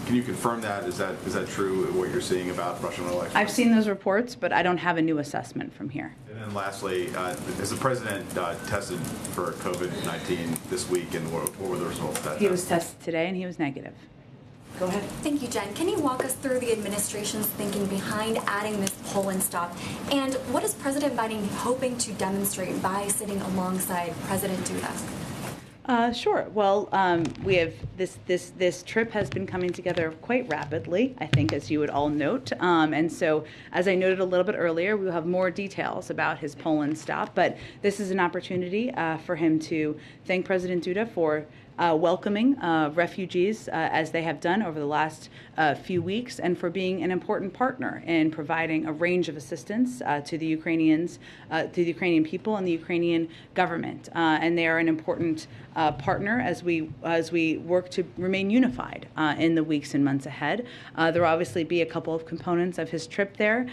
Can you confirm that? Is that true, what you're seeing about Russian oil exports? I've seen those reports, but I don't have a new assessment from here. And then lastly, has the president tested for COVID-19 this week, and what were the results of that? He was tested today, and he was negative. Go ahead. Thank you, Jen. Can you walk us through the administration's thinking behind adding this Poland stop? And what is President Biden hoping to demonstrate by sitting alongside President Duda? Sure. Well, we have this trip has been coming together quite rapidly, I think, as you would all note. And so, as I noted a little bit earlier, we will have more details about his Poland stop. But this is an opportunity for him to thank President Duda for welcoming refugees as they have done over the last few weeks, and for being an important partner in providing a range of assistance to the Ukrainians, to the Ukrainian people and the Ukrainian government. And they are an important partner as we work to remain unified in the weeks and months ahead. There will obviously be a couple of components of his trip there,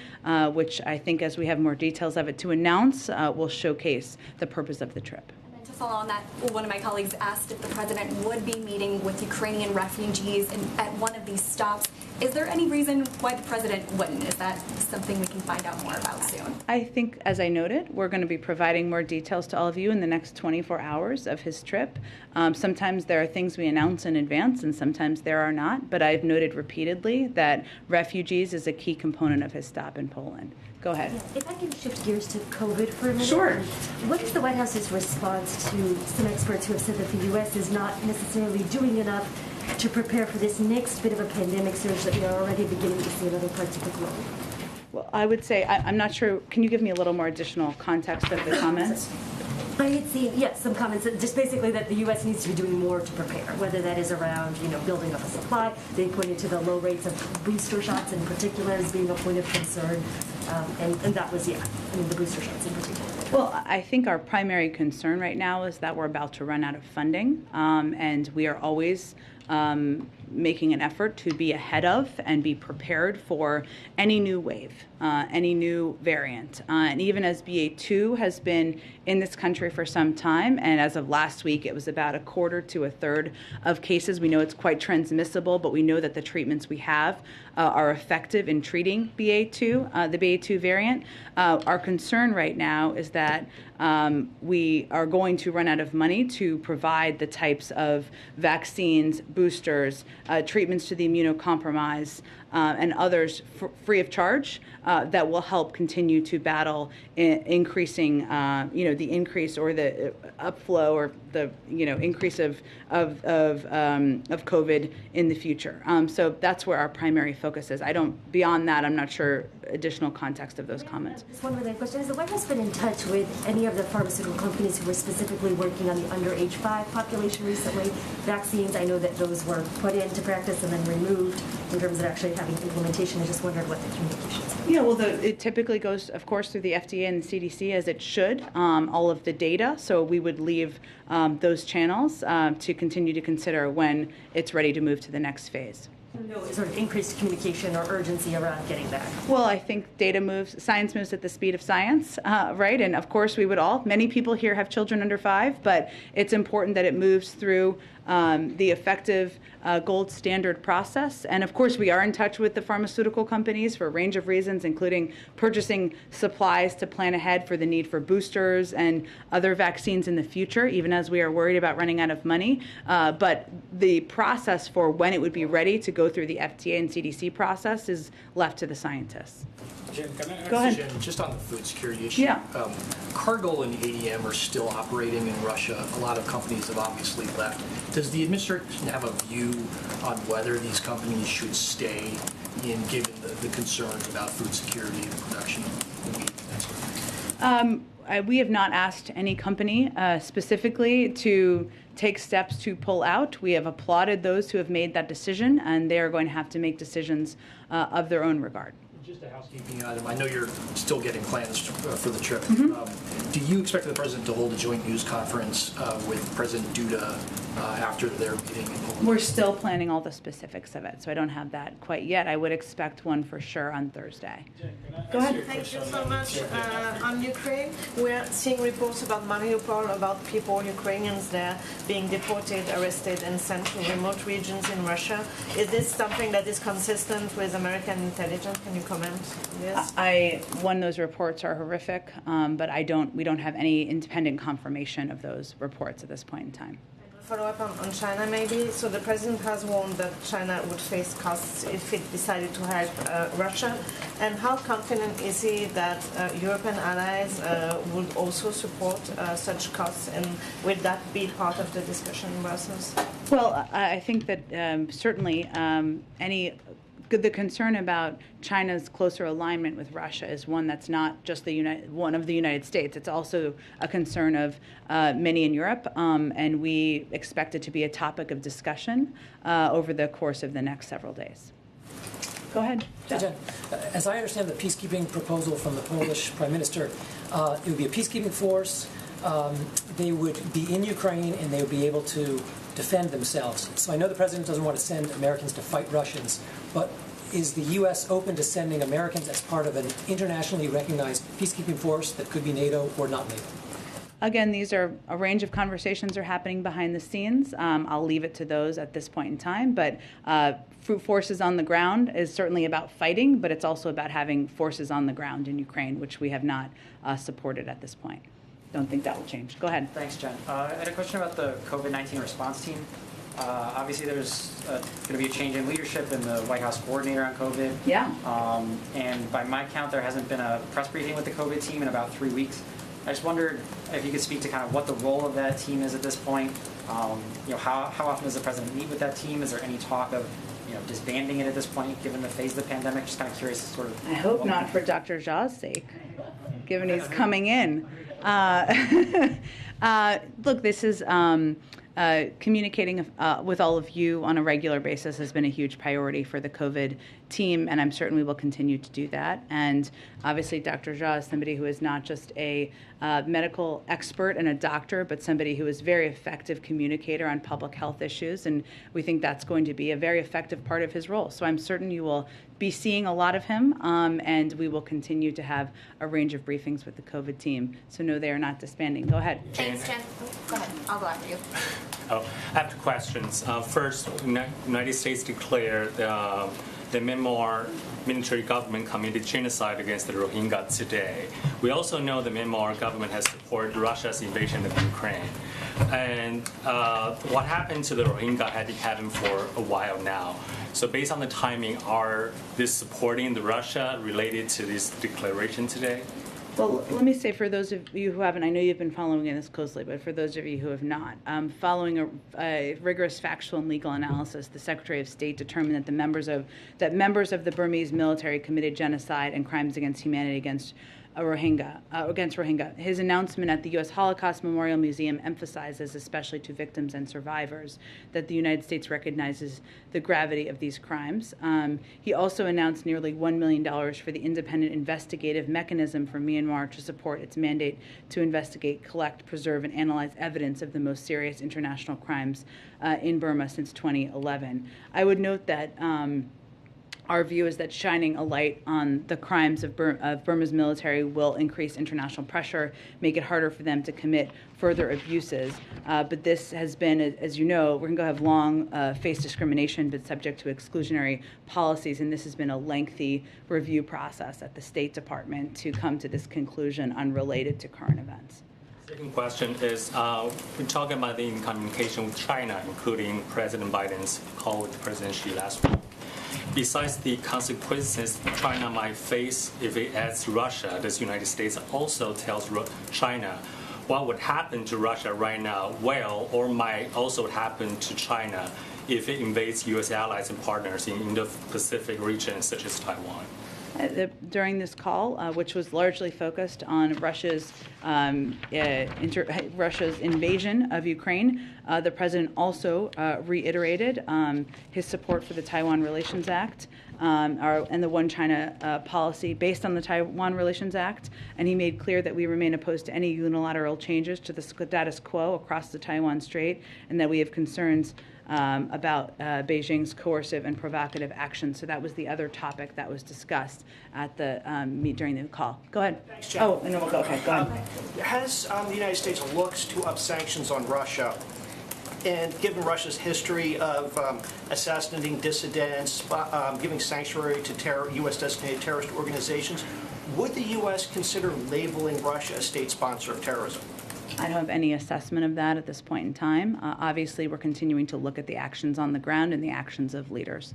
which I think, as we have more details of it to announce, will showcase the purpose of the trip. To follow on that, one of my colleagues asked if the president would be meeting with Ukrainian refugees at one of these stops. Is there any reason why the president wouldn't? Is that something we can find out more about soon? I think, as I noted, we're going to be providing more details to all of you in the next 24 hours of his trip. Sometimes there are things we announce in advance, and sometimes there are not. But I've noted repeatedly that refugees is a key component of his stop in Poland. Go ahead. Yeah, if I can shift gears to COVID for a minute. Sure. What is the White House's response to some experts who have said that the U.S. is not necessarily doing enough to prepare for this next bit of a pandemic surge that we are already beginning to see in other parts of the globe? Well, I would say, I'm not sure, can you give me a little more additional context of the comments? I had seen, yes, some comments that just basically that the U.S. needs to be doing more to prepare, whether that is around, building up a supply. They pointed to the low rates of booster shots in particular as being a point of concern, and that was, the booster shots in particular. Well, I think our primary concern right now is that we're about to run out of funding, and we are always making an effort to be ahead of and be prepared for any new wave, any new variant. And even as BA2 has been in this country for some time, and as of last week, it was about a quarter to a third of cases. We know it's quite transmissible, but we know that the treatments we have are effective in treating BA2, the BA2 variant. Our concern right now is that we are going to run out of money to provide the types of vaccines, boosters, treatments to the immunocompromised, and others free of charge that will help continue to battle increasing, the increase or the upflow or the increase of COVID in the future. So that's where our primary focus is. Beyond that, I'm not sure additional context of those comments. Just one related question. Has the White House been in touch with any of the pharmaceutical companies who were specifically working on the under age 5 population recently? Vaccines, I know that those were put into practice and then removed in terms of actually having implementation. I just wondered what the communications are. Yeah, well, it typically goes, of course, through the FDA and the CDC, as it should, all of the data. So we would leave those channels to continue to consider when it's ready to move to the next phase. No sort of increased communication or urgency around getting back? Well, I think science moves at the speed of science, right? And of course many people here have children under 5, but it's important that it moves through the effective gold standard process. And of course, we are in touch with the pharmaceutical companies for a range of reasons, including purchasing supplies to plan ahead for the need for boosters and other vaccines in the future, even as we are worried about running out of money. But the process for when it would be ready to go through the FDA and CDC process is left to the scientists. Jen, can I ask Go ahead. Jen, just on the food security issue? Yeah. Cargill and ADM are still operating in Russia. A lot of companies have obviously left. Does the administration have a view on whether these companies should stay in, given the concerns about food security and production of meat? That sort of thing? We have not asked any company specifically to take steps to pull out. We have applauded those who have made that decision, and they are going to have to make decisions of their own regard. Just a housekeeping item. I know you're still getting plans for the trip. Mm-hmm. Do you expect the president to hold a joint news conference with President Duda after their meeting in Poland? We're still planning all the specifics of it, so I don't have that quite yet. I would expect one for sure on Thursday. Go ahead. Thank you so much. On Ukraine, we're seeing reports about Mariupol, about people, Ukrainians there, being deported, arrested in central remote regions in Russia. Is this something that is consistent with American intelligence? Can you comment? Yes. Those reports are horrific, but we don't have any independent confirmation of those reports at this point in time. follow-up on China, maybe. So the president has warned that China would face costs if it decided to help Russia. And how confident is he that European allies would also support such costs? And would that be part of the discussion in Brussels? Well, I think that certainly the concern about China's closer alignment with Russia is one that's not just one of the United States. It's also a concern of many in Europe, and we expect it to be a topic of discussion over the course of the next several days. Go ahead, Jeff. Jen, as I understand the peacekeeping proposal from the Polish Prime Minister, it would be a peacekeeping force. They would be in Ukraine, and they would be able to defend themselves. So I know the president doesn't want to send Americans to fight Russians, but is the U.S. open to sending Americans as part of an internationally recognized peacekeeping force that could be NATO or not NATO? Again, these are a range of conversations are happening behind the scenes. I'll leave it to those at this point in time, but forces on the ground is certainly about fighting, but it's also about having forces on the ground in Ukraine, which we have not supported at this point. Don't think that will change. Go ahead. Thanks, Jen. I had a question about the COVID-19 response team. Obviously, there's going to be a change in leadership in the White House coordinator on COVID. Yeah. And by my count, there hasn't been a press briefing with the COVID team in about 3 weeks. I just wondered if you could speak to kind of what the role of that team is at this point. How often does the president meet with that team? Is there any talk of disbanding it at this point, given the phase of the pandemic? Just kind of curious, sort of. I hope not for Dr. Zha's sake, given he's coming in. Look, this is communicating with all of you on a regular basis has been a huge priority for the COVID team, and I'm certain we will continue to do that. And obviously, Dr. Zha is somebody who is not just a medical expert and a doctor, but somebody who is a very effective communicator on public health issues, and we think that's going to be a very effective part of his role. So I'm certain you will be seeing a lot of him, and we will continue to have a range of briefings with the COVID team. So no, they are not disbanding. Go ahead. Thanks, Jen. Go ahead. I'll go after you. I have two questions. First, United States declared the Myanmar military government committed genocide against the Rohingya today. We also know the Myanmar government has supported Russia's invasion of Ukraine. And what happened to the Rohingya had been happening for a while now. So based on the timing, are this supporting the Russia related to this declaration today? Well, let me say for those of you who haven't, I know you've been following this closely, but for those of you who have not, following a rigorous factual and legal analysis, the Secretary of State determined that members of the Burmese military committed genocide and crimes against humanity against Rohingya. His announcement at the U.S. Holocaust Memorial Museum emphasizes, especially to victims and survivors, that the United States recognizes the gravity of these crimes. He also announced nearly $1 million for the independent investigative mechanism for Myanmar to support its mandate to investigate, collect, preserve, and analyze evidence of the most serious international crimes in Burma since 2011. I would note that our view is that shining a light on the crimes of Burma's military will increase international pressure, make it harder for them to commit further abuses. But this has been, as you know, we're going to have long face discrimination, but subject to exclusionary policies, and this has been a lengthy review process at the State Department to come to this conclusion unrelated to current events. Second question is, we're talking about the communication with China, including President Biden's call with President Xi last week. Besides the consequences China might face if it adds Russia, does the United States also tells China what would happen to Russia right now, well, or might also happen to China if it invades U.S. allies and partners in the Pacific region, such as Taiwan? During this call, which was largely focused on Russia's invasion of Ukraine, the president also reiterated his support for the Taiwan Relations Act and the One China policy based on the Taiwan Relations Act, and he made clear that we remain opposed to any unilateral changes to the status quo across the Taiwan Strait, and that we have concerns about Beijing's coercive and provocative actions. So that was the other topic that was discussed at the during the call. Go ahead. Thanks, Jen. Oh, and then we'll go. Okay, go ahead. Has the United States looked to up sanctions on Russia? And given Russia's history of assassinating dissidents, giving sanctuary to U.S.-designated terrorist organizations, would the U.S. consider labeling Russia a state sponsor of terrorism? I don't have any assessment of that at this point in time. Obviously, we're continuing to look at the actions on the ground and the actions of leaders.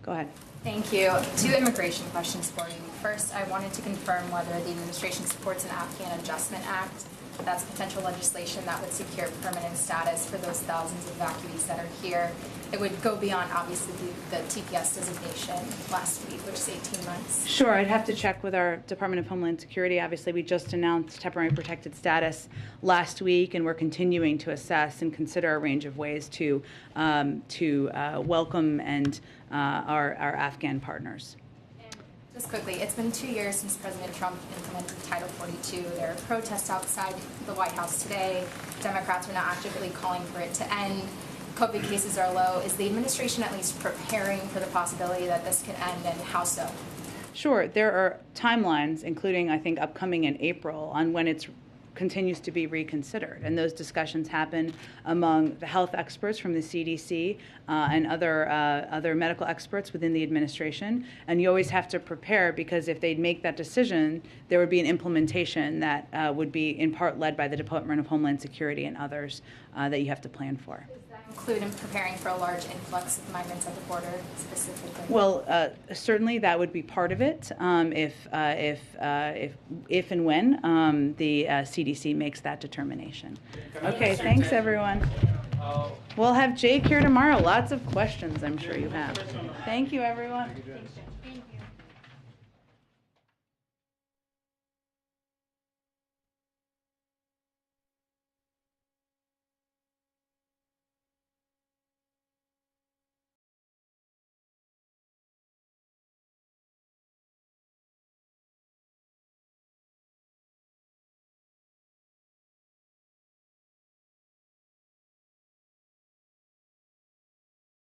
Go ahead. Thank you. 2 immigration questions for you. First, I wanted to confirm whether the administration supports an Afghan Adjustment Act. That's potential legislation that would secure permanent status for those thousands of evacuees that are here. It would go beyond, obviously, the TPS designation last week, which is 18 months. Sure, I'd have to check with our Department of Homeland Security. Obviously, we just announced temporary protected status last week, and we're continuing to assess and consider a range of ways to welcome and our Afghan partners. Just quickly, it's been 2 years since President Trump implemented Title 42. There are protests outside the White House today. Democrats are now actively calling for it to end. COVID cases are low. Is the administration at least preparing for the possibility that this could end, and how so? Sure. There are timelines, including, I think, upcoming in April, on when it continues to be reconsidered. And those discussions happen among the health experts from the CDC and other medical experts within the administration. And you always have to prepare, because if they'd make that decision, there would be an implementation that would be in part led by the Department of Homeland Security and others that you have to plan for. Include in preparing for a large influx of migrants at the border specifically? Well, certainly that would be part of it if and when the CDC makes that determination. Okay, thanks everyone. We'll have Jake here tomorrow. Lots of questions I'm sure you have. Thank you, everyone.